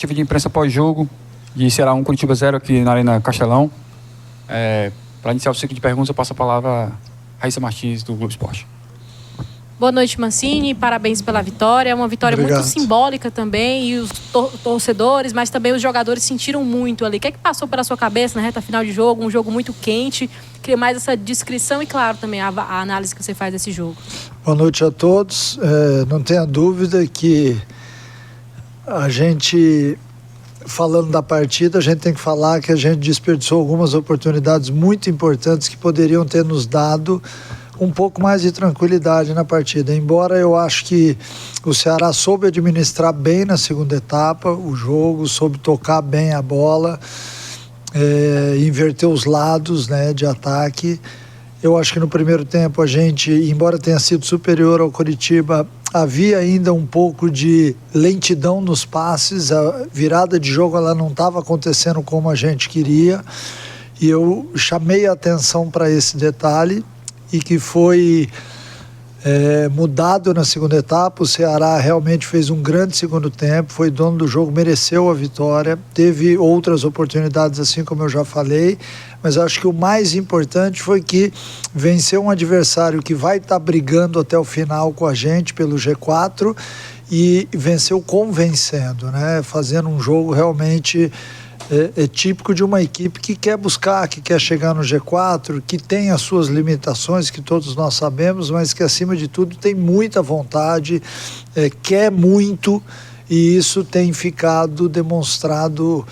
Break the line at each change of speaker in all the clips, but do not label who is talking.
Tive de imprensa pós-jogo de Ceará 1, Curitiba 0 aqui na Arena Castelão. Para iniciar o ciclo de perguntas, eu passo a palavra a Raíssa Martins, do Globo Esporte.
Boa noite, Mancini. Parabéns pela vitória. É uma vitória
Obrigado.
muito simbólica também. E os torcedores, mas também os jogadores sentiram muito ali. O que é que passou pela sua cabeça na reta final de jogo? Um jogo muito quente. Queria mais essa descrição e, claro, também a análise que você faz desse jogo.
Boa noite a todos. Não tenha dúvida que a gente, falando da partida, a gente tem que falar que a gente desperdiçou algumas oportunidades muito importantes que poderiam ter nos dado um pouco mais de tranquilidade na partida. Embora eu acho que o Ceará soube administrar bem na segunda etapa o jogo, soube tocar bem a bola, inverter os lados, né, de ataque. Eu acho que no primeiro tempo a gente, embora tenha sido superior ao Coritiba, havia ainda um pouco de lentidão nos passes, a virada de jogo ela não estava acontecendo como a gente queria, e eu chamei a atenção para esse detalhe, e que foi mudado na segunda etapa. O Ceará realmente fez um grande segundo tempo, foi dono do jogo, mereceu a vitória, teve outras oportunidades, assim como eu já falei, mas acho que o mais importante foi que venceu um adversário que vai estar brigando até o final com a gente pelo G4 e venceu convencendo, né? Fazendo um jogo realmente típico de uma equipe que quer buscar, que quer chegar no G4, que tem as suas limitações, que todos nós sabemos, mas que acima de tudo tem muita vontade, quer muito, e isso tem ficado demonstrado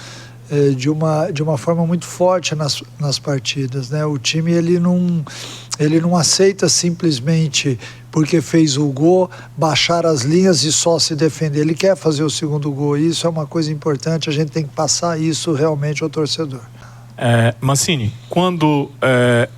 de uma forma muito forte nas partidas, né? O time ele não aceita simplesmente porque fez o gol, baixar as linhas e só se defender. Ele quer fazer o segundo gol, e isso é uma coisa importante, a gente tem que passar isso realmente ao torcedor.
Mancini, quando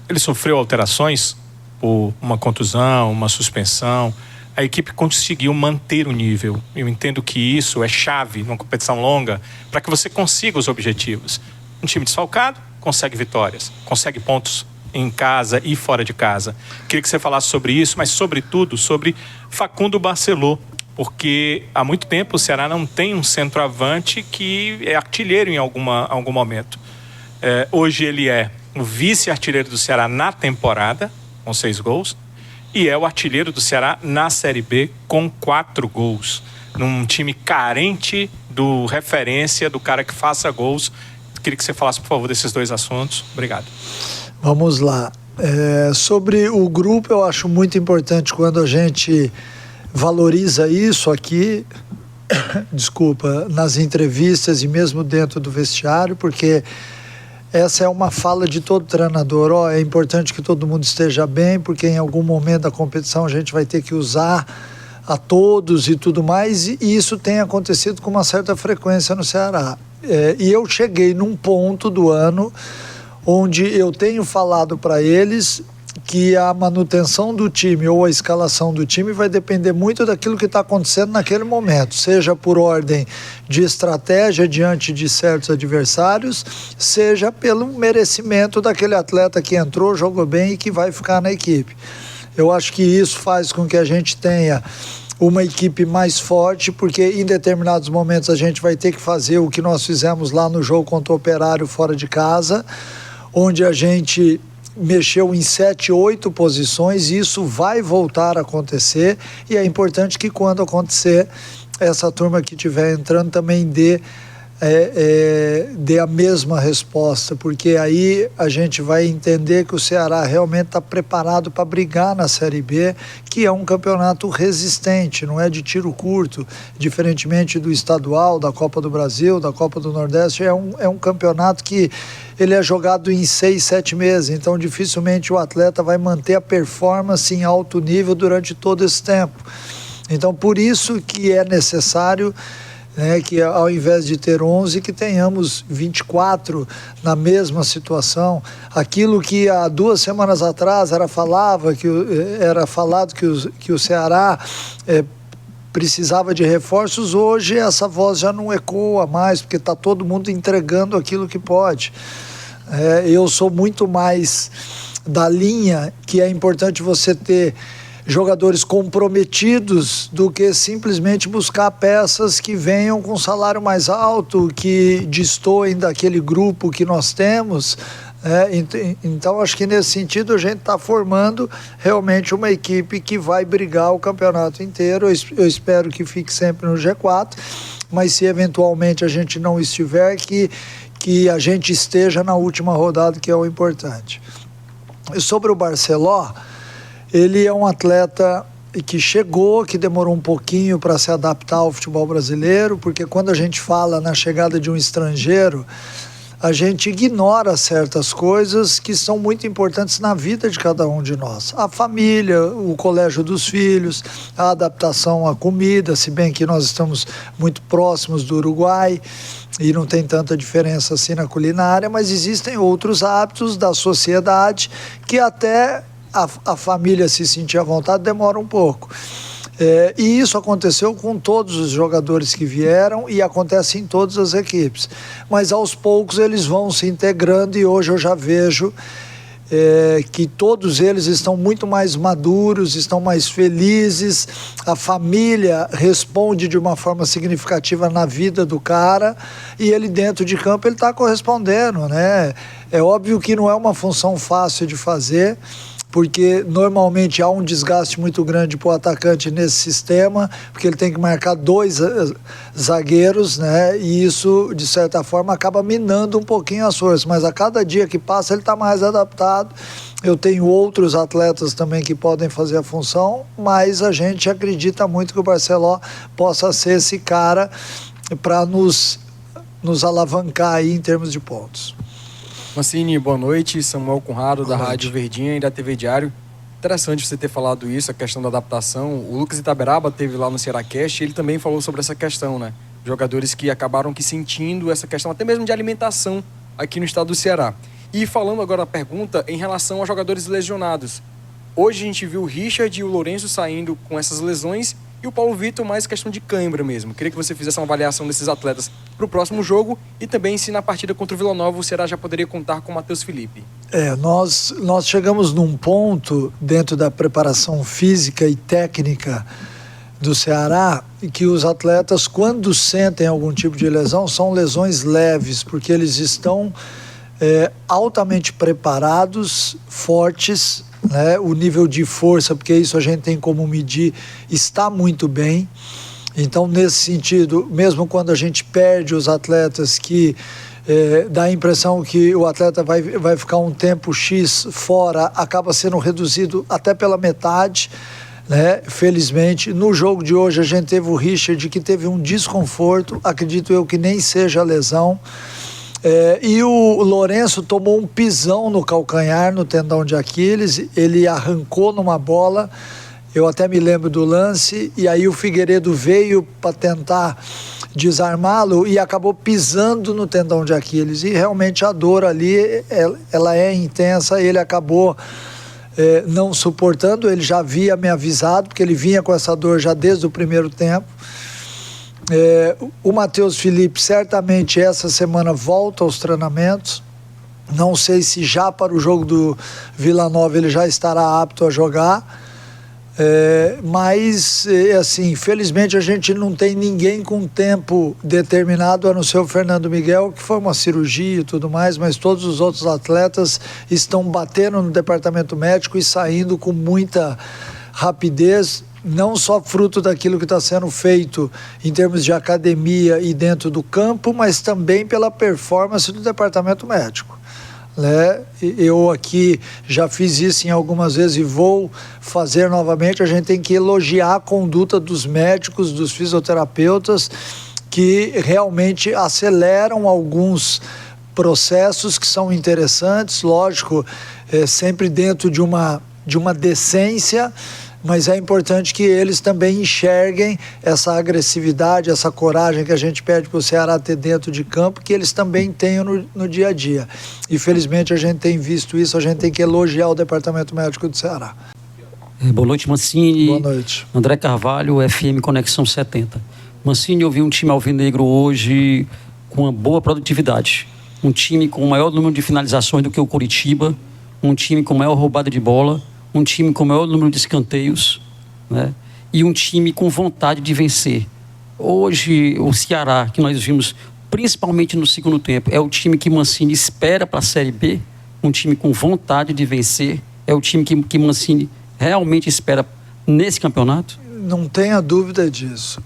ele sofreu alterações por uma contusão, uma suspensão, a equipe conseguiu manter o nível. Eu entendo que isso é chave numa competição longa para que você consiga os objetivos. Um time desfalcado consegue vitórias, consegue pontos em casa e fora de casa. Queria que você falasse sobre isso, mas sobretudo sobre Facundo Barceló, porque há muito tempo o Ceará não tem um centroavante que é artilheiro em algum momento. Hoje ele é o vice-artilheiro do Ceará na temporada, com 6 gols, e é o artilheiro do Ceará na Série B com 4 gols. Num time carente do referência, do cara que faça gols. Queria que você falasse, por favor, desses dois assuntos. Obrigado.
Vamos lá. Sobre o grupo, eu acho muito importante quando a gente valoriza isso aqui, desculpa, nas entrevistas e mesmo dentro do vestiário, porque essa é uma fala de todo treinador. É importante que todo mundo esteja bem, porque em algum momento da competição a gente vai ter que usar a todos e tudo mais, e isso tem acontecido com uma certa frequência no Ceará. E eu cheguei num ponto do ano onde eu tenho falado para eles que a manutenção do time ou a escalação do time vai depender muito daquilo que está acontecendo naquele momento, seja por ordem de estratégia diante de certos adversários, seja pelo merecimento daquele atleta que entrou, jogou bem e que vai ficar na equipe. Eu acho que isso faz com que a gente tenha uma equipe mais forte, porque em determinados momentos a gente vai ter que fazer o que nós fizemos lá no jogo contra o Operário fora de casa, onde a gente mexeu em 7, 8 posições, e isso vai voltar a acontecer, e é importante que quando acontecer, essa turma que estiver entrando também dê a mesma resposta, porque aí a gente vai entender que o Ceará realmente está preparado para brigar na Série B, que é um campeonato resistente, não é de tiro curto, diferentemente do estadual, da Copa do Brasil, da Copa do Nordeste. É um campeonato que ele é jogado em 6, 7 meses, então dificilmente o atleta vai manter a performance em alto nível durante todo esse tempo. Então por isso que é necessário, que ao invés de ter 11, que tenhamos 24 na mesma situação. Aquilo que há 2 semanas atrás era falado que o Ceará precisava de reforços, hoje essa voz já não ecoa mais, porque está todo mundo entregando aquilo que pode. Eu sou muito mais da linha que é importante você ter jogadores comprometidos do que simplesmente buscar peças que venham com salário mais alto, que destoem daquele grupo que nós temos. Então, acho que nesse sentido a gente está formando realmente uma equipe que vai brigar o campeonato inteiro. Eu espero que fique sempre no G4, mas se eventualmente a gente não estiver, que a gente esteja na última rodada, que é o importante. Sobre o Barceló, ele é um atleta que chegou, que demorou um pouquinho para se adaptar ao futebol brasileiro, porque quando a gente fala na chegada de um estrangeiro, a gente ignora certas coisas que são muito importantes na vida de cada um de nós. A família, o colégio dos filhos, a adaptação à comida, se bem que nós estamos muito próximos do Uruguai e não tem tanta diferença assim na culinária, mas existem outros hábitos da sociedade que até a família se sentir à vontade demora um pouco. E isso aconteceu com todos os jogadores que vieram e acontece em todas as equipes. Mas aos poucos eles vão se integrando e hoje eu já vejo que todos eles estão muito mais maduros, estão mais felizes, a família responde de uma forma significativa na vida do cara e ele dentro de campo ele está correspondendo, né? É óbvio que não é uma função fácil de fazer, porque normalmente há um desgaste muito grande para o atacante nesse sistema, porque ele tem que marcar 2 zagueiros, né? E isso, de certa forma, acaba minando um pouquinho as forças, mas a cada dia que passa ele está mais adaptado. Eu tenho outros atletas também que podem fazer a função, mas a gente acredita muito que o Barceló possa ser esse cara para nos alavancar aí em termos de pontos.
Mancini, boa noite. Samuel Conrado, da Rádio Verdinha e da TV Diário. Interessante você ter falado isso, a questão da adaptação. O Lucas Itaberaba teve lá no Cearacast e ele também falou sobre essa questão, né? Jogadores que acabaram que sentindo essa questão até mesmo de alimentação aqui no estado do Ceará. E falando agora a pergunta em relação aos jogadores lesionados. Hoje a gente viu o Richard e o Lourenço saindo com essas lesões e o Paulo Vitor mais questão de cãibra mesmo. Queria que você fizesse uma avaliação desses atletas para o próximo jogo e também se na partida contra o Vila Nova o Ceará já poderia contar com o Matheus Felipe.
Nós chegamos num ponto dentro da preparação física e técnica do Ceará que os atletas, quando sentem algum tipo de lesão, são lesões leves, porque eles estão altamente preparados, fortes, né? O nível de força, porque isso a gente tem como medir, está muito bem. Então, nesse sentido, mesmo quando a gente perde os atletas que dá a impressão que o atleta vai ficar um tempo X fora, acaba sendo reduzido até pela metade, né? Felizmente, no jogo de hoje a gente teve o Richard que teve um desconforto, acredito eu que nem seja lesão. E o Lourenço tomou um pisão no calcanhar, no tendão de Aquiles, ele arrancou numa bola, eu até me lembro do lance, e aí o Figueiredo veio para tentar desarmá-lo e acabou pisando no tendão de Aquiles, e realmente a dor ali, ela é intensa, ele acabou não suportando, ele já havia me avisado, porque ele vinha com essa dor já desde o primeiro tempo. O Matheus Felipe certamente essa semana volta aos treinamentos, não sei se já para o jogo do Vila Nova ele já estará apto a jogar, mas assim, felizmente a gente não tem ninguém com tempo determinado, a não ser o Fernando Miguel, que foi uma cirurgia e tudo mais, mas todos os outros atletas estão batendo no departamento médico e saindo com muita rapidez, não só fruto daquilo que está sendo feito em termos de academia e dentro do campo, mas também pela performance do departamento médico, né? Eu aqui já fiz isso em algumas vezes e vou fazer novamente. A gente tem que elogiar a conduta dos médicos, dos fisioterapeutas, que realmente aceleram alguns processos que são interessantes, lógico, sempre dentro de uma decência, mas é importante que eles também enxerguem essa agressividade, essa coragem que a gente pede para o Ceará ter dentro de campo, que eles também tenham no dia a dia. E felizmente a gente tem visto isso, a gente tem que elogiar o Departamento Médico do Ceará.
Boa noite, Mancini.
Boa noite.
André Carvalho, FM Conexão 70. Mancini, eu vi um time alvinegro hoje com uma boa produtividade. Um time com o maior número de finalizações do que o Coritiba, um time com maior roubada de bola, um time com o maior número de escanteios, né? E um time com vontade de vencer. Hoje, o Ceará, que nós vimos principalmente no segundo tempo, é o time que Mancini espera para a Série B, um time com vontade de vencer, é o time que Mancini realmente espera nesse campeonato?
Não tenha dúvida disso.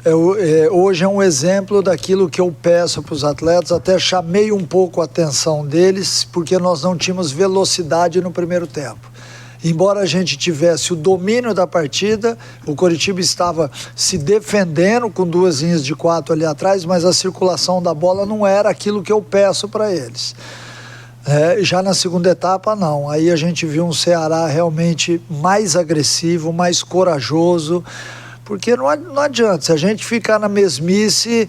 Hoje é um exemplo daquilo que eu peço para os atletas, até chamei um pouco a atenção deles, porque nós não tínhamos velocidade no primeiro tempo. Embora a gente tivesse o domínio da partida, o Coritiba estava se defendendo com 2 linhas de 4 ali atrás, mas a circulação da bola não era aquilo que eu peço para eles. Já na segunda etapa, não. Aí a gente viu um Ceará realmente mais agressivo, mais corajoso, porque não adianta, se a gente ficar na mesmice,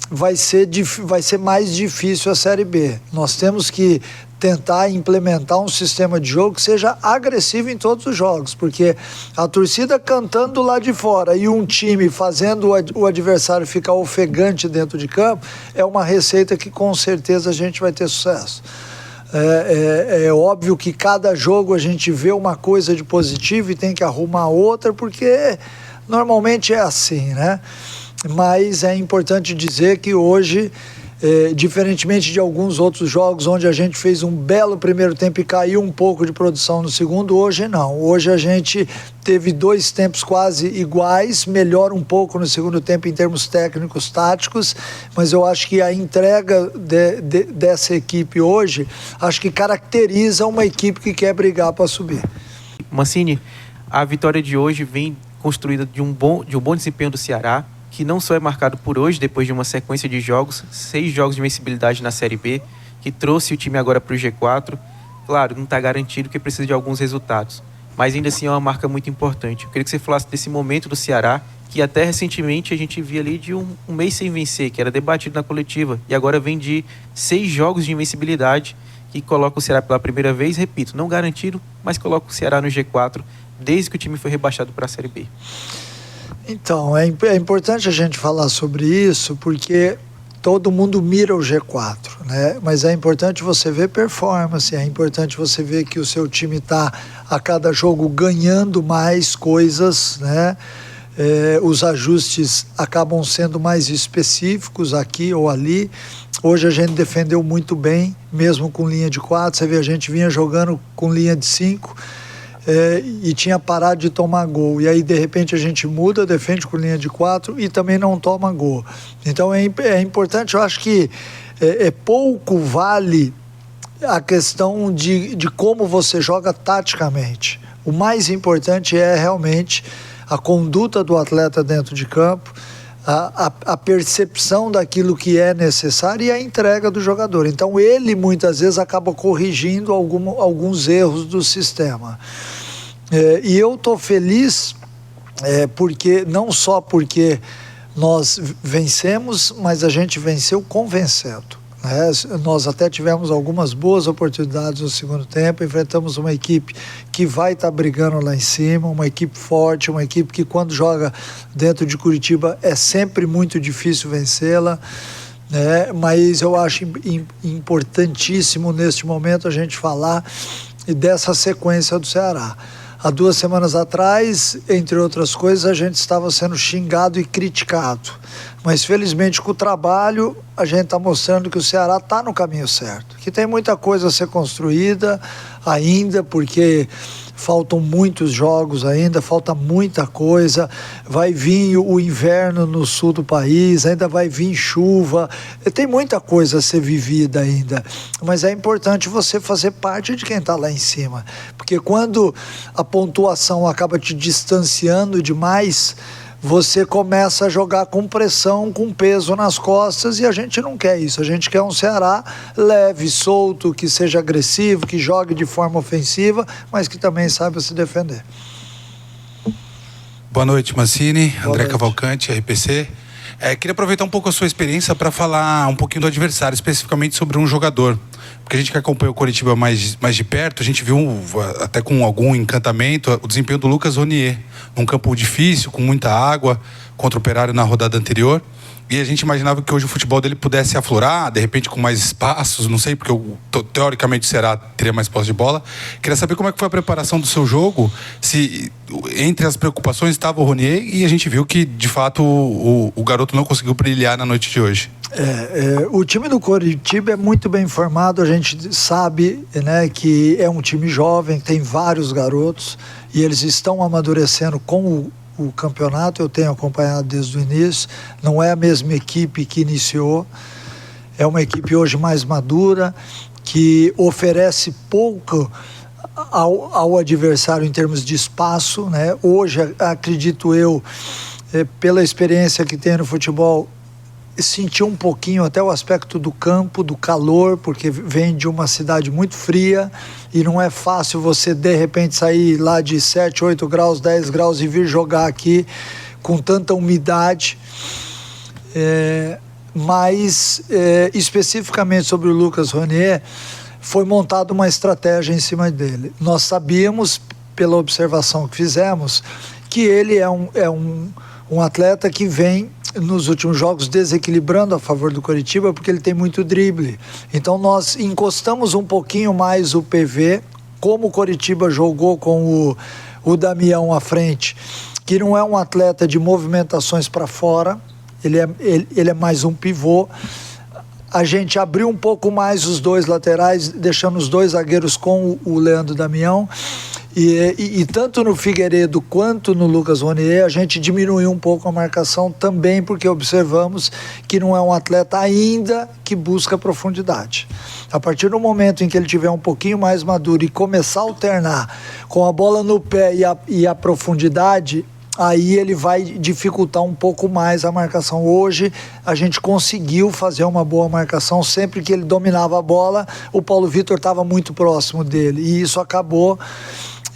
vai ser mais difícil a Série B. Nós temos que tentar implementar um sistema de jogo que seja agressivo em todos os jogos, porque a torcida cantando lá de fora e um time fazendo o adversário ficar ofegante dentro de campo, é uma receita que com certeza a gente vai ter sucesso. É óbvio que cada jogo a gente vê uma coisa de positivo e tem que arrumar outra, porque normalmente é assim, né? Mas é importante dizer que hoje, diferentemente de alguns outros jogos onde a gente fez um belo primeiro tempo e caiu um pouco de produção no segundo, hoje não. Hoje a gente teve 2 tempos quase iguais, melhora um pouco no segundo tempo em termos técnicos, táticos, mas eu acho que a entrega dessa equipe hoje, acho que caracteriza uma equipe que quer brigar para subir.
Mancini, a vitória de hoje vem construída de um bom desempenho do Ceará, que não só é marcado por hoje, depois de uma sequência de jogos, 6 jogos de vencibilidade na Série B, que trouxe o time agora para o G4. Claro, não está garantido, que precisa de alguns resultados, mas ainda assim é uma marca muito importante. Eu queria que você falasse desse momento do Ceará, que até recentemente a gente via ali de um mês sem vencer, que era debatido na coletiva, e agora vem de 6 jogos de invencibilidade, que coloca o Ceará pela primeira vez, repito, não garantido, mas coloca o Ceará no G4, desde que o time foi rebaixado para a Série B.
Então, é importante a gente falar sobre isso, porque todo mundo mira o G4, né? Mas é importante você ver performance, é importante você ver que o seu time está a cada jogo ganhando mais coisas, né? Os ajustes acabam sendo mais específicos aqui ou ali. Hoje a gente defendeu muito bem, mesmo com linha de 4, você vê, a gente vinha jogando com linha de 5, e tinha parado de tomar gol, e aí de repente a gente muda, defende com linha de 4 e também não toma gol. Então é importante, eu acho que pouco vale a questão de como você joga taticamente. O mais importante é realmente a conduta do atleta dentro de campo, a percepção daquilo que é necessário e a entrega do jogador. Então ele muitas vezes acaba corrigindo alguns erros do sistema. E eu estou feliz porque não só porque nós vencemos, mas a gente venceu convencendo. Nós até tivemos algumas boas oportunidades no segundo tempo, enfrentamos uma equipe que vai estar brigando lá em cima, uma equipe forte, uma equipe que quando joga dentro de Curitiba é sempre muito difícil vencê-la, mas eu acho importantíssimo neste momento a gente falar dessa sequência do Ceará. Há 2 semanas atrás, entre outras coisas, a gente estava sendo xingado e criticado. Mas, felizmente, com o trabalho, a gente está mostrando que o Ceará está no caminho certo. Que tem muita coisa a ser construída ainda, porque faltam muitos jogos ainda, falta muita coisa. Vai vir o inverno no sul do país, ainda vai vir chuva. Tem muita coisa a ser vivida ainda. Mas é importante você fazer parte de quem está lá em cima. Porque quando a pontuação acaba te distanciando demais, você começa a jogar com pressão, com peso nas costas, e a gente não quer isso. A gente quer um Ceará leve, solto, que seja agressivo, que jogue de forma ofensiva, mas que também saiba se defender.
Boa noite, Mancini.
Boa
André
noite.
Cavalcante, RPC. Queria aproveitar um pouco a sua experiência para falar um pouquinho do adversário, especificamente sobre um jogador. porque a gente que acompanha o Coritiba mais de perto, a gente viu, até com algum encantamento, o desempenho do Lucas Ronier, num campo difícil, com muita água, contra o Operário na rodada anterior. E a gente imaginava que hoje o futebol dele pudesse aflorar, de repente com mais espaços, não sei, porque teoricamente o Ceará teria mais posse de bola. Queria saber como é que foi a preparação do seu jogo, se entre as preocupações estava o Ronier, e a gente viu que, de fato, o garoto não conseguiu brilhar na noite de hoje.
O time do Coritiba é muito bem formado, a gente sabe, né, que é um time jovem, tem vários garotos, e eles estão amadurecendo com o campeonato. Eu tenho acompanhado desde o início, não é a mesma equipe que iniciou, é uma equipe hoje mais madura, que oferece pouco ao adversário em termos de espaço, né? Hoje, acredito eu, pela experiência que tenho no futebol, senti um pouquinho até o aspecto do campo, do calor, porque vem de uma cidade muito fria e não é fácil você de repente sair lá de 7, 8 graus, 10 graus e vir jogar aqui com tanta umidade. Mas especificamente sobre o Lucas Ronier, foi montada uma estratégia em cima dele. Nós sabíamos, pela observação que fizemos, que ele é um atleta que vem nos últimos jogos desequilibrando a favor do Coritiba, porque ele tem muito drible. Então nós encostamos um pouquinho mais o PV, como o Coritiba jogou com o Damião à frente, que não é um atleta de movimentações para fora, ele é mais um pivô. A gente abriu um pouco mais os dois laterais, deixando os dois zagueiros com o Leandro Damião. E tanto no Figueiredo quanto no Lucas Ronier, a gente diminuiu um pouco a marcação também, porque observamos que não é um atleta ainda que busca profundidade. A partir do momento em que ele tiver um pouquinho mais maduro e começar a alternar com a bola no pé e a profundidade, aí ele vai dificultar um pouco mais a marcação. Hoje a gente conseguiu fazer uma boa marcação, sempre que ele dominava a bola, o Paulo Vitor estava muito próximo dele, e isso acabou,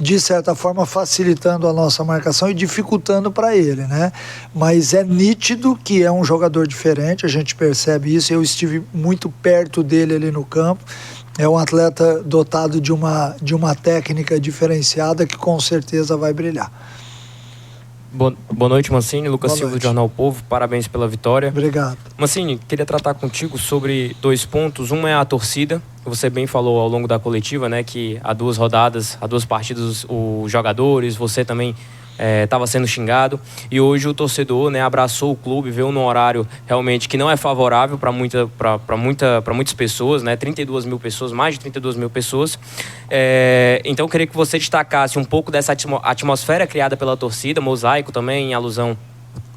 de certa forma, facilitando a nossa marcação e dificultando para ele, né? Mas é nítido que é um jogador diferente, a gente percebe isso. Eu estive muito perto dele ali no campo. É um atleta dotado de uma técnica diferenciada que com certeza vai brilhar.
Boa noite, Mancini. Lucas
Boa
Silva,
noite.
do Jornal Povo. Parabéns pela vitória.
Obrigado.
Mancini, queria tratar contigo sobre 2 pontos. Um é a torcida. Você bem falou ao longo da coletiva, né, que há 2 rodadas, há 2 partidas, os jogadores, você também estava sendo xingado. E hoje o torcedor, né, abraçou o clube, veio num horário realmente que não é favorável para muitas pessoas, né, 32 mil pessoas, mais de 32 mil pessoas. Então eu queria que você destacasse um pouco dessa atmosfera criada pela torcida, mosaico também, em alusão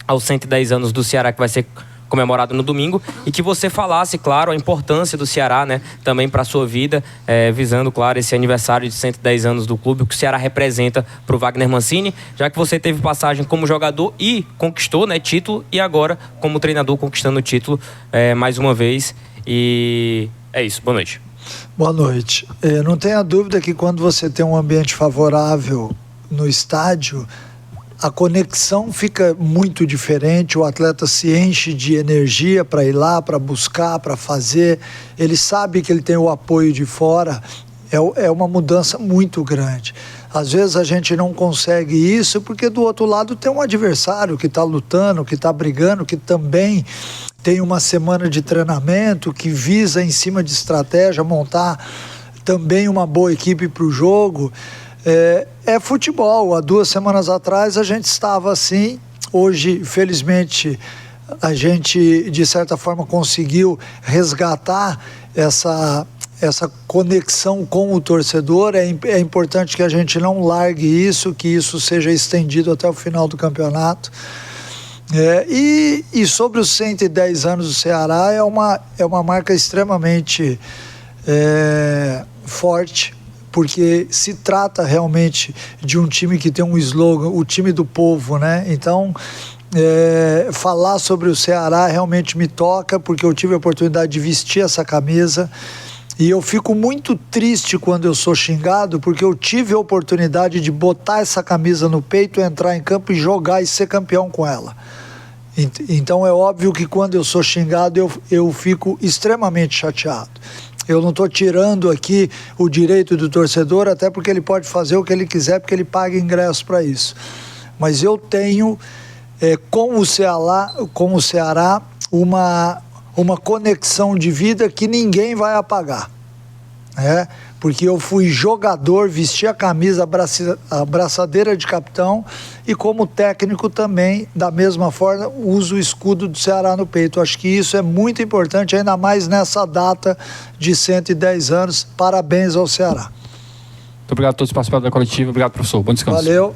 aos 110 anos do Ceará, que vai ser comemorado no domingo, e que você falasse, claro, a importância do Ceará, né, também para a sua vida, visando, claro, esse aniversário de 110 anos do clube, o que o Ceará representa para o Wagner Mancini, já que você teve passagem como jogador e conquistou, né, título, e agora como treinador conquistando o título mais uma vez. E é isso. Boa noite.
Boa noite. Não tenha dúvida que quando você tem um ambiente favorável no estádio, a conexão fica muito diferente, o atleta se enche de energia para ir lá, para buscar, para fazer. Ele sabe que ele tem o apoio de fora. É uma mudança muito grande. Às vezes a gente não consegue isso porque do outro lado tem um adversário que está lutando, que está brigando, que também tem uma semana de treinamento, que visa, em cima de estratégia, montar também uma boa equipe para o jogo. É futebol. Há 2 semanas atrás a gente estava assim. Hoje, felizmente, a gente, de certa forma, conseguiu resgatar essa conexão com o torcedor. É importante que a gente não largue isso, que isso seja estendido até o final do campeonato. E sobre os 110 anos do Ceará, é uma marca extremamente forte, porque se trata realmente de um time que tem um slogan, o time do povo, né? Então, falar sobre o Ceará realmente me toca, porque eu tive a oportunidade de vestir essa camisa, e eu fico muito triste quando eu sou xingado, porque eu tive a oportunidade de botar essa camisa no peito, entrar em campo e jogar e ser campeão com ela. Então é óbvio que quando eu sou xingado eu fico extremamente chateado. Eu não estou tirando aqui o direito do torcedor, até porque ele pode fazer o que ele quiser, porque ele paga ingresso para isso. Mas eu tenho, com o Ceará, uma conexão de vida que ninguém vai apagar. Porque eu fui jogador, vesti a camisa, a braçadeira de capitão, e como técnico também, da mesma forma, uso o escudo do Ceará no peito. Acho que isso é muito importante, ainda mais nessa data de 110 anos. Parabéns ao Ceará.
Muito obrigado a todos que participaram da coletiva. Obrigado, professor. Bom descanso.
Valeu.